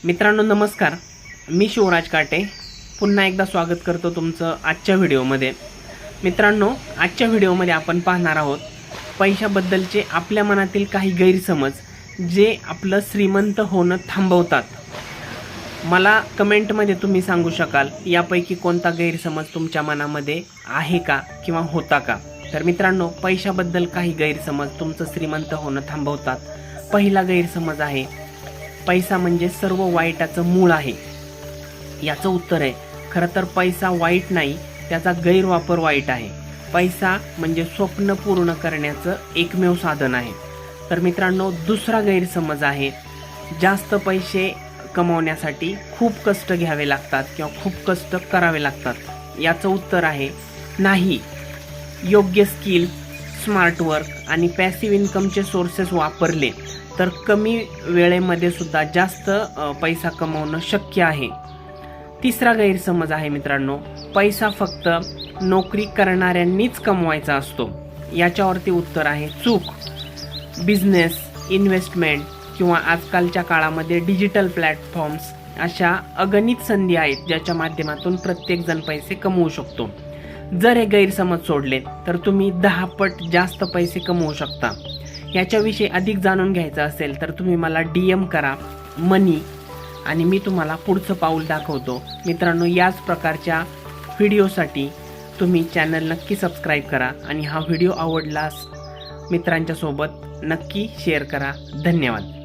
मित्रांनो नमस्कार, मी शिवराज काटे पुन्हा एकदा स्वागत करतो तुमचं आजच्या व्हिडिओमध्ये। मित्रांनो, आजच्या व्हिडिओमध्ये आपण पाहणार आहोत पैशाबद्दलचे आपल्या मनातील काही गैरसमज जे आपलं श्रीमंत होणं थांबवतात। मला कमेंटमध्ये तुम्ही सांगू शकाल यापैकी कोणता गैरसमज तुमच्या मनामध्ये आहे का किंवा होता का। तर मित्रांनो, पैशाबद्दल काही गैरसमज तुमचं श्रीमंत होणं थांबवतात। पहिला गैरसमज आहे पैसा म्हणजे सर्व वाईटाचं मूळ आहे। याचं उत्तर आहे खरं तर पैसा वाईट नाही, त्याचा गैरवापर वाईट आहे। पैसा म्हणजे स्वप्न पूर्ण करण्याचं एकमेव साधन आहे। तर मित्रांनो, दुसरा गैरसमज आहे जास्त पैसे कमवण्यासाठी खूप कष्ट घ्यावे लागतात किंवा खूप कष्ट करावे लागतात। याचं उत्तर आहे नाही। योग्य स्किल, स्मार्ट वर्क आणि पॅसिव्ह इन्कमचे सोर्सेस वापरले तर कमी वेळेमध्ये सुद्धा जास्त पैसा कमवणं शक्य आहे। तिसरा गैरसमज आहे मित्रांनो, पैसा फक्त नोकरी करणाऱ्यांनीच कमवायचा असतो। याच्यावरती उत्तर आहे चूक। बिझनेस, इन्व्हेस्टमेंट किंवा आजकालच्या काळामध्ये डिजिटल प्लॅटफॉर्म्स अशा अगणित संधी आहेत ज्याच्या माध्यमातून प्रत्येक जण पैसे कमवू शकतो। जर हे गैरसमज सोडले तर तुम्ही 10 पट जास्त पैसे कमवू शकता। याच्याविषयी अधिक जाणून घ्यायचं असेल तर तुम्ही मला DM करा मनी आणि मी तुम्हाला पुढचं पाऊल दाखवतो। मित्रांनो, याच प्रकारच्या व्हिडिओसाठी तुम्ही चॅनल नक्की सबस्क्राईब करा आणि हा व्हिडिओ आवडलास मित्रांच्या सोबत नक्की शेअर करा। धन्यवाद।